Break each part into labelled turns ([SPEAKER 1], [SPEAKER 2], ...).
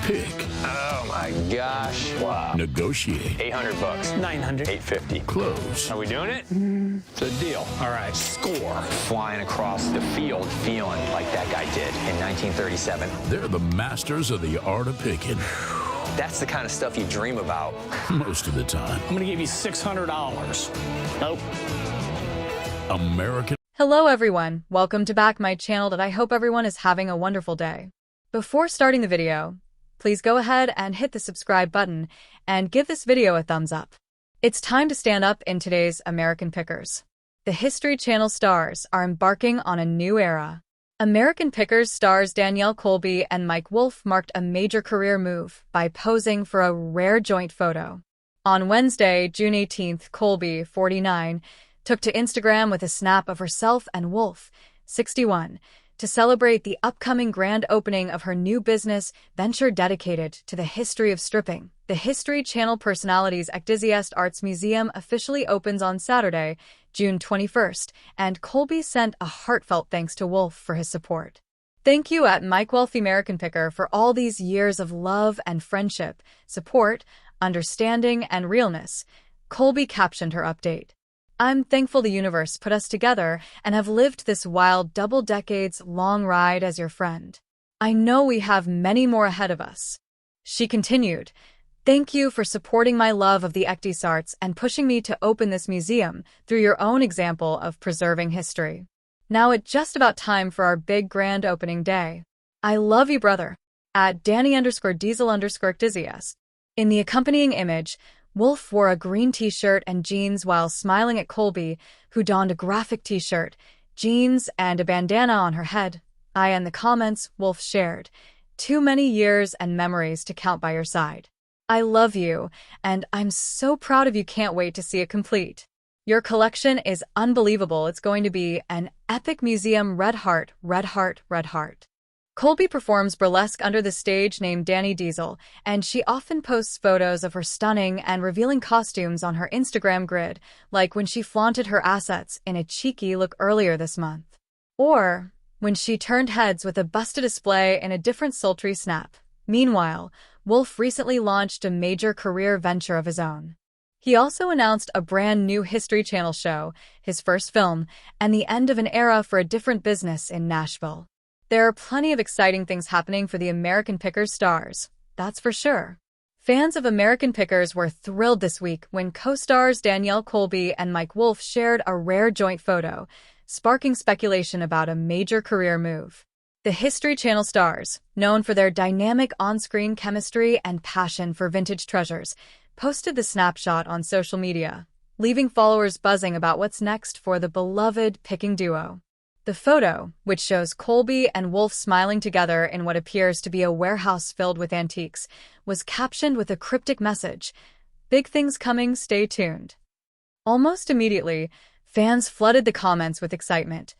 [SPEAKER 1] pick.
[SPEAKER 2] Oh my gosh. Wow.
[SPEAKER 1] Negotiate.
[SPEAKER 2] 800 bucks. 900. 850.
[SPEAKER 1] Close.
[SPEAKER 2] Are we doing it? It's a deal.
[SPEAKER 3] All right, score.
[SPEAKER 2] Flying across the field feeling like that guy did in 1937.
[SPEAKER 1] They're the masters of the art of picking.
[SPEAKER 2] That's the kind of stuff you dream about.
[SPEAKER 1] Most of the time.
[SPEAKER 3] I'm gonna give you $600. Nope.
[SPEAKER 1] American.
[SPEAKER 4] Hello everyone, welcome to back my channel and I hope everyone is having a wonderful day. Before starting the video, please go ahead and hit the subscribe button and give this video a thumbs up. It's time to stand up in today's American Pickers. The History Channel stars are embarking on a new era. American Pickers stars Danielle Colby and Mike Wolfe marked a major career move by posing for a rare joint photo. On Wednesday, June 18th, Colby, 49, took to Instagram with a snap of herself and Wolfe, 61, to celebrate the upcoming grand opening of her new business venture dedicated to the history of stripping. The History Channel Personalities Enthusiast Arts Museum officially opens on Saturday, June 21st, and Colby sent a heartfelt thanks to Wolfe for his support. Thank you at Mike Wolfe American Picker for all these years of love and friendship, support, understanding, and realness, Colby captioned her update. I'm thankful the universe put us together and have lived this wild double-decades-long ride as your friend. I know we have many more ahead of us. She continued, thank you for supporting my love of the Ectis arts and pushing me to open this museum through your own example of preserving history. Now it's just about time for our big grand opening day. I love you, brother. At Danny_Diesel_Enthusiast. In the accompanying image, Wolfe wore a green t-shirt and jeans while smiling at Colby, who donned a graphic t-shirt, jeans, and a bandana on her head. In the comments, Wolfe shared, too many years and memories to count by your side. I love you, and I'm so proud of you. Can't wait to see it complete. Your collection is unbelievable. It's going to be an epic museum. Red heart, red heart, red heart. Colby performs burlesque under the stage name Danny Diesel, and she often posts photos of her stunning and revealing costumes on her Instagram grid, like when she flaunted her assets in a cheeky look earlier this month. Or when she turned heads with a busted display in a different sultry snap. Meanwhile, Wolfe recently launched a major career venture of his own. He also announced a brand new History Channel show, his first film, and the end of an era for a different business in Nashville. There are plenty of exciting things happening for the American Pickers stars, that's for sure. Fans of American Pickers were thrilled this week when co-stars Danielle Colby and Mike Wolfe shared a rare joint photo, sparking speculation about a major career move. The History Channel stars, known for their dynamic on-screen chemistry and passion for vintage treasures, posted the snapshot on social media, leaving followers buzzing about what's next for the beloved picking duo. The photo, which shows Colby and Wolfe smiling together in what appears to be a warehouse filled with antiques, was captioned with a cryptic message, "Big things coming, stay tuned." Almost immediately, fans flooded the comments with excitement,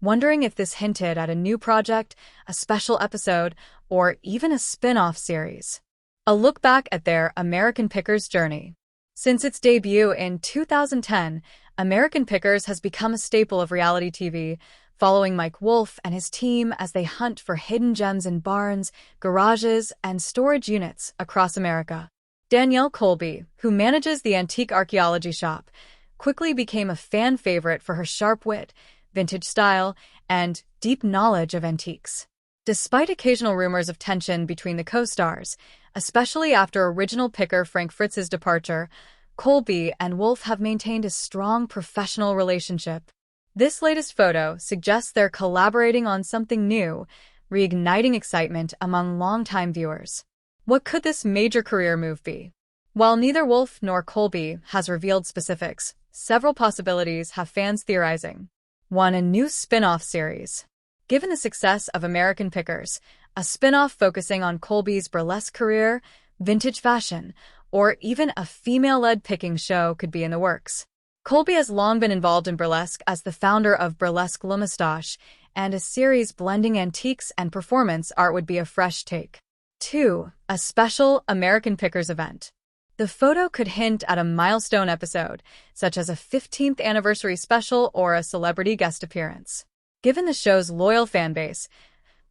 [SPEAKER 4] wondering if this hinted at a new project, a special episode, or even a spin-off series. A look back at their American Pickers journey. Since its debut in 2010, American Pickers has become a staple of reality TV, following Mike Wolfe and his team as they hunt for hidden gems in barns, garages, and storage units across America. Danielle Colby, who manages the antique archaeology shop, quickly became a fan favorite for her sharp wit, vintage style, and deep knowledge of antiques. Despite occasional rumors of tension between the co-stars, especially after original picker Frank Fritz's departure, Colby and Wolfe have maintained a strong professional relationship. This latest photo suggests they're collaborating on something new, reigniting excitement among longtime viewers. What could this major career move be? While neither Wolfe nor Colby has revealed specifics, several possibilities have fans theorizing. 1. A new spin-off series. Given the success of American Pickers, a spin-off focusing on Colby's burlesque career, vintage fashion, or even a female-led picking show could be in the works. Colby has long been involved in burlesque as the founder of Burlesque Le Moustache, and a series blending antiques and performance art would be a fresh take. 2. A special American Pickers event. The photo could hint at a milestone episode, such as a 15th anniversary special or a celebrity guest appearance. Given the show's loyal fan base,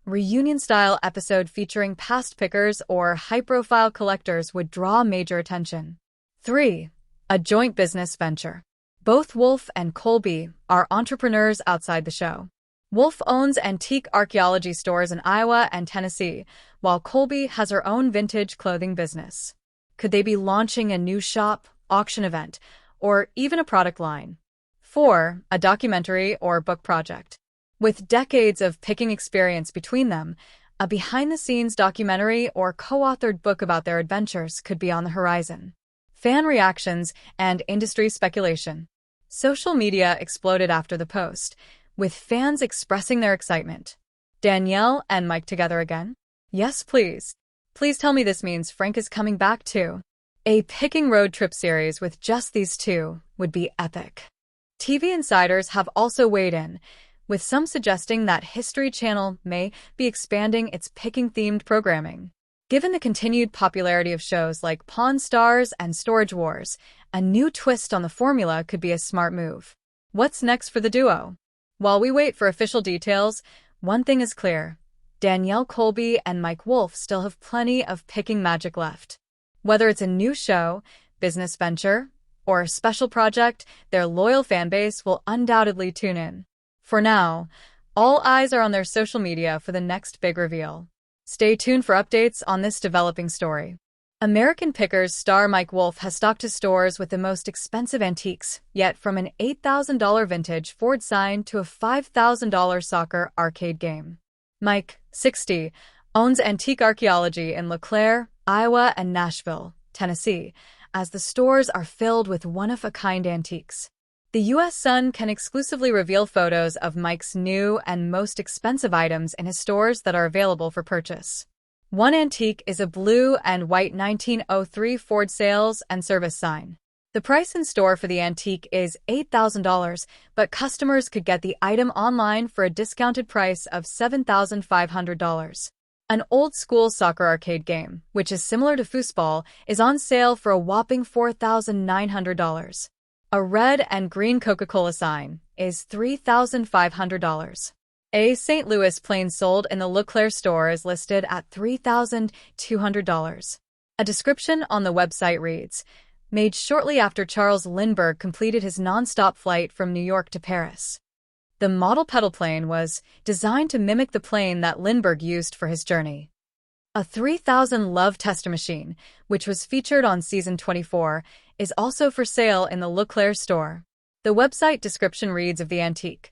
[SPEAKER 4] reunion-style episode featuring past pickers or high-profile collectors would draw major attention. 3. A joint business venture. Both Wolfe and Colby are entrepreneurs outside the show. Wolfe owns antique archaeology stores in Iowa and Tennessee, while Colby has her own vintage clothing business. Could they be launching a new shop, auction event, or even a product line? 4. A documentary or book project. With decades of picking experience between them, a behind-the-scenes documentary or co-authored book about their adventures could be on the horizon. Fan reactions and industry speculation. Social media exploded after the post, with fans expressing their excitement. Danielle and Mike together again? Yes, please. Please tell me this means Frank is coming back too. A picking road trip series with just these two would be epic. TV insiders have also weighed in, with some suggesting that History Channel may be expanding its picking-themed programming. Given the continued popularity of shows like Pawn Stars and Storage Wars, a new twist on the formula could be a smart move. What's next for the duo? While we wait for official details, one thing is clear. Danielle Colby and Mike Wolfe still have plenty of picking magic left. Whether it's a new show, business venture, or a special project, their loyal fanbase will undoubtedly tune in. For now, all eyes are on their social media for the next big reveal. Stay tuned for updates on this developing story. American Pickers star Mike Wolfe has stocked his stores with the most expensive antiques, yet from an $8,000 vintage Ford sign to a $5,000 soccer arcade game. Mike, 60, owns antique archaeology in LeClaire, Iowa, and Nashville, Tennessee, as the stores are filled with one-of-a-kind antiques. The U.S. Sun can exclusively reveal photos of Mike's new and most expensive items in his stores that are available for purchase. One antique is a blue and white 1903 Ford sales and service sign. The price in store for the antique is $8,000, but customers could get the item online for a discounted price of $7,500. An old-school soccer arcade game, which is similar to foosball, is on sale for a whopping $4,900. A red and green Coca-Cola sign is $3,500. A St. Louis plane sold in the LeClaire store is listed at $3,200. A description on the website reads, "Made shortly after Charles Lindbergh completed his non-stop flight from New York to Paris." The model pedal plane was designed to mimic the plane that Lindbergh used for his journey. A 3000 Love Tester machine, which was featured on season 24, is also for sale in the LeClaire store. The website description reads of the antique,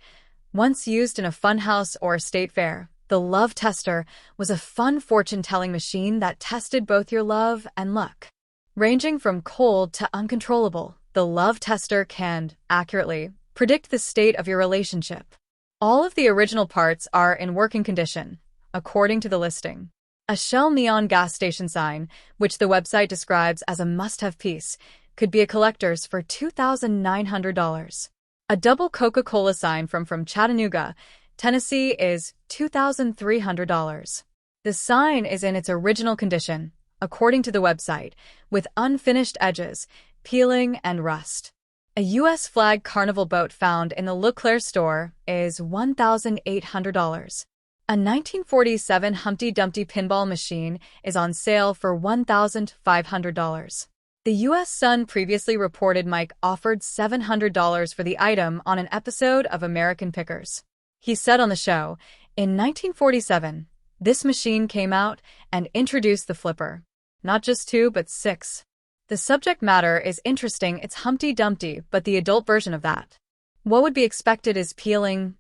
[SPEAKER 4] "Once used in a funhouse or state fair, the Love Tester was a fun fortune-telling machine that tested both your love and luck. Ranging from cold to uncontrollable, the Love Tester can, accurately, predict the state of your relationship." All of the original parts are in working condition, according to the listing. A Shell neon gas station sign, which the website describes as a must-have piece, could be a collector's for $2,900. A double Coca-Cola sign from Chattanooga, Tennessee is $2,300. The sign is in its original condition, according to the website, with unfinished edges, peeling, and rust. A U.S. flag carnival boat found in the LeClaire store is $1,800. A 1947 Humpty Dumpty pinball machine is on sale for $1,500. The U.S. Sun previously reported Mike offered $700 for the item on an episode of American Pickers. He said on the show, "In 1947, this machine came out and introduced the flipper. Not just 2, but 6. The subject matter is interesting. It's Humpty Dumpty, but the adult version of that. What would be expected is peeling,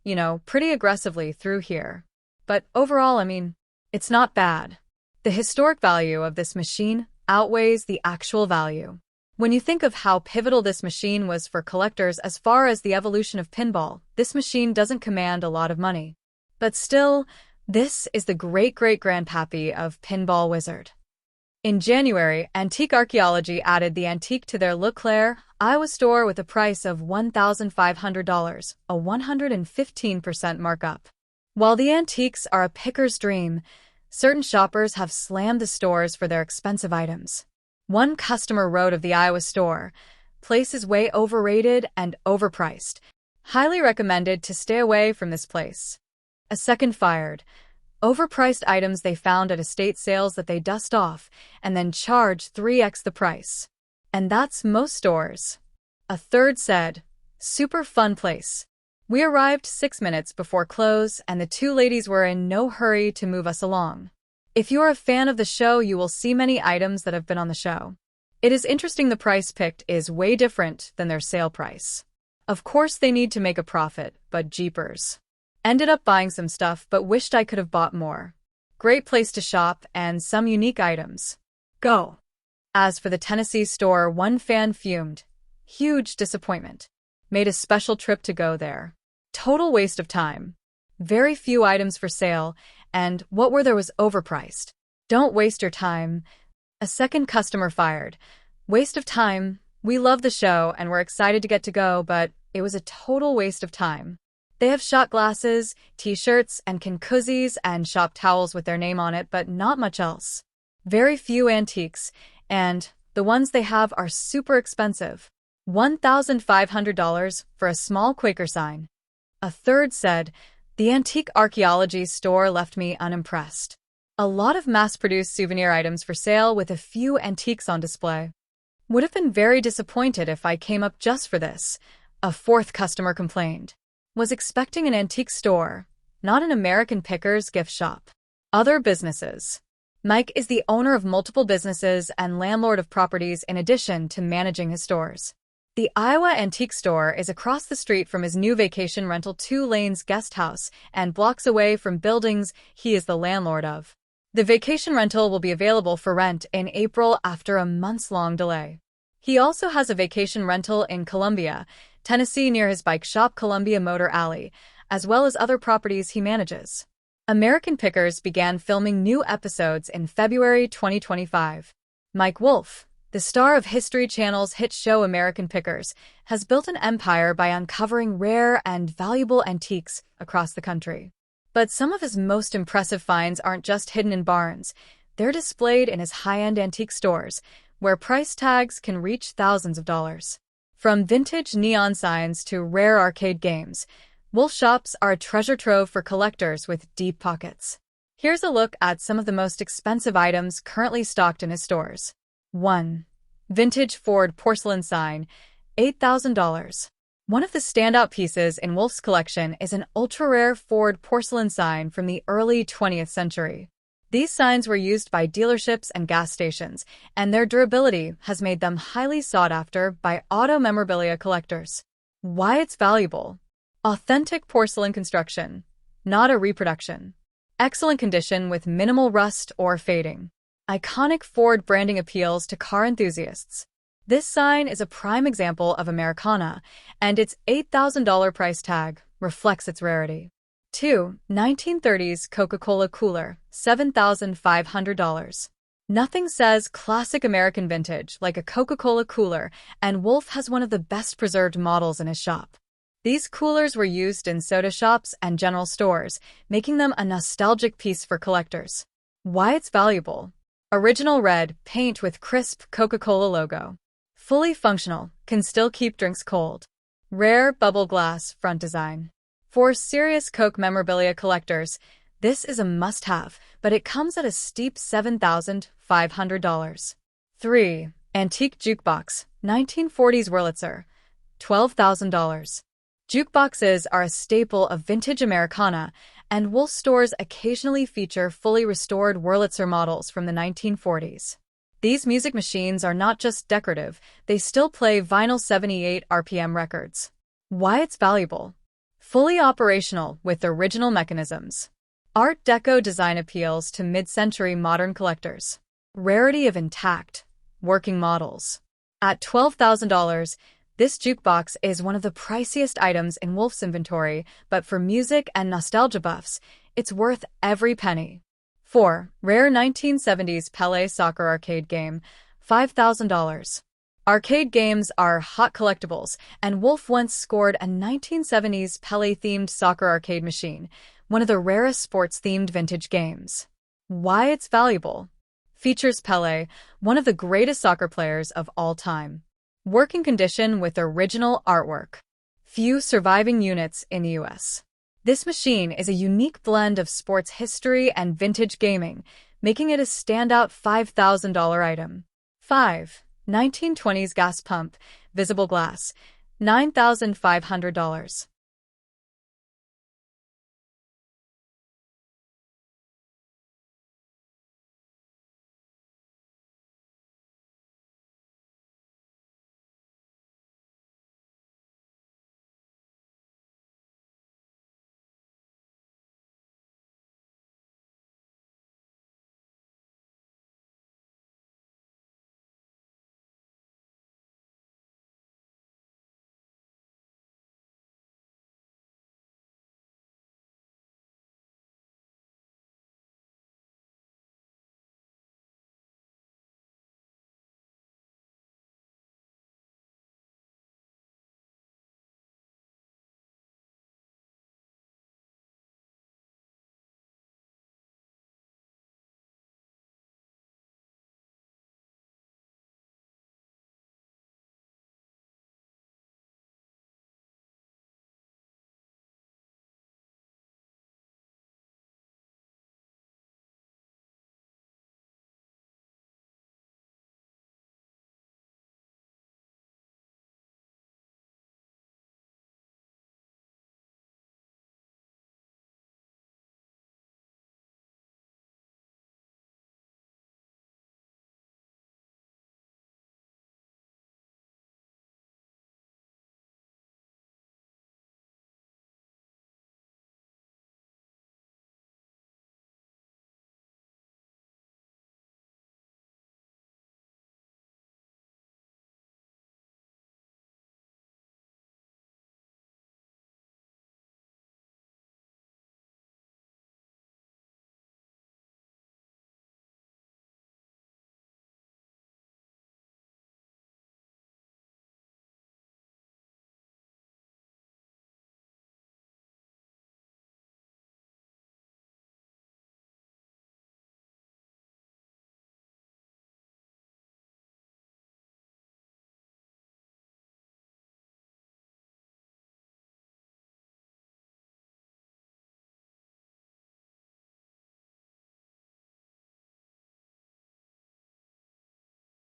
[SPEAKER 4] pretty aggressively through here. But overall, it's not bad. The historic value of this machine outweighs the actual value. When you think of how pivotal this machine was for collectors as far as the evolution of pinball, this machine doesn't command a lot of money. But still, this is the great-great-grandpappy of Pinball Wizard." In January, Antique Archaeology added the antique to their LeClaire, Iowa store with a price of $1,500, a 115% markup. While the antiques are a picker's dream, certain shoppers have slammed the stores for their expensive items. One customer wrote of the Iowa store, "Place is way overrated and overpriced. Highly recommended to stay away from this place." A second fired, Overpriced items they found at estate sales that they dust off and then charge 3x the price. And that's most stores. A third said, super fun place. We arrived 6 minutes before close and the two ladies were in no hurry to move us along. If you are a fan of the show, you will see many items that have been on the show. It is interesting the price picked is way different than their sale price. Of course they need to make a profit, but jeepers. Ended up buying some stuff but wished I could have bought more. Great place to shop and some unique items. Go! As for the Tennessee store, one fan fumed. Huge disappointment. Made a special trip to go there. Total waste of time. Very few items for sale, and what were there was overpriced. Don't waste your time. A second customer fired. Waste of time. We love the show and we're excited to get to go, but it was a total waste of time. They have shot glasses, t-shirts, and koozies and shop towels with their name on it, but not much else. Very few antiques, and the ones they have are super expensive. $1,500 for a small Quaker sign. A third said, the antique archaeology store left me unimpressed. A lot of mass-produced souvenir items for sale with a few antiques on display. Would have been very disappointed if I came up just for this, a fourth customer complained. Was expecting an antique store, not an American Pickers gift shop. Other businesses. Mike is the owner of multiple businesses and landlord of properties in addition to managing his stores. The Iowa Antique Store is across the street from his new vacation rental 2 Lanes guest house and blocks away from buildings he is the landlord of. The vacation rental will be available for rent in April after a months-long delay. He also has a vacation rental in Columbia, Tennessee near his bike shop Columbia Motor Alley, as well as other properties he manages. American Pickers began filming new episodes in February 2025. Mike Wolfe, the star of History Channel's hit show American Pickers, has built an empire by uncovering rare and valuable antiques across the country. But some of his most impressive finds aren't just hidden in barns. They're displayed in his high-end antique stores, where price tags can reach thousands of dollars. From vintage neon signs to rare arcade games, Wolfe shops are a treasure trove for collectors with deep pockets. Here's a look at some of the most expensive items currently stocked in his stores. 1. Vintage Ford porcelain sign, $8,000. One of the standout pieces in Wolfe's collection is an ultra-rare Ford porcelain sign from the early 20th century. These signs were used by dealerships and gas stations, and their durability has made them highly sought after by auto memorabilia collectors. Why it's valuable? Authentic porcelain construction, not a reproduction. Excellent condition with minimal rust or fading. Iconic Ford branding appeals to car enthusiasts. This sign is a prime example of Americana, and its $8,000 price tag reflects its rarity. 2. 1930s CocaCola cooler, $7,500. Nothing says classic American vintage like a Coca-Cola cooler, and Wolfe has one of the best preserved models in his shop. These coolers were used in soda shops and general stores, making them a nostalgic piece for collectors. Why it's valuable? Original red paint with crisp Coca-Cola logo. Fully functional, can still keep drinks cold. Rare bubble glass front design. For serious Coke memorabilia collectors, this is a must-have, but it comes at a steep $7,500. 3. Antique Jukebox, 1940s Wurlitzer, $12,000. Jukeboxes are a staple of vintage Americana, and Wolfe stores occasionally feature fully restored Wurlitzer models from the 1940s. These music machines are not just decorative, they still play vinyl 78 RPM records. Why it's valuable? Fully operational with original mechanisms. Art Deco design appeals to mid-century modern collectors. Rarity of intact, working models. At $12,000, this jukebox is one of the priciest items in Wolfe's inventory, but for music and nostalgia buffs, it's worth every penny. 4. Rare 1970s Pele soccer arcade game, $5,000. Arcade games are hot collectibles, and Wolfe once scored a 1970s Pele-themed soccer arcade machine, one of the rarest sports-themed vintage games. Why it's valuable? Features Pele, one of the greatest soccer players of all time. Working condition with original artwork. Few surviving units in the U.S. This machine is a unique blend of sports history and vintage gaming, making it a standout $5,000 item. 5. 1920s gas pump, visible glass, $9,500.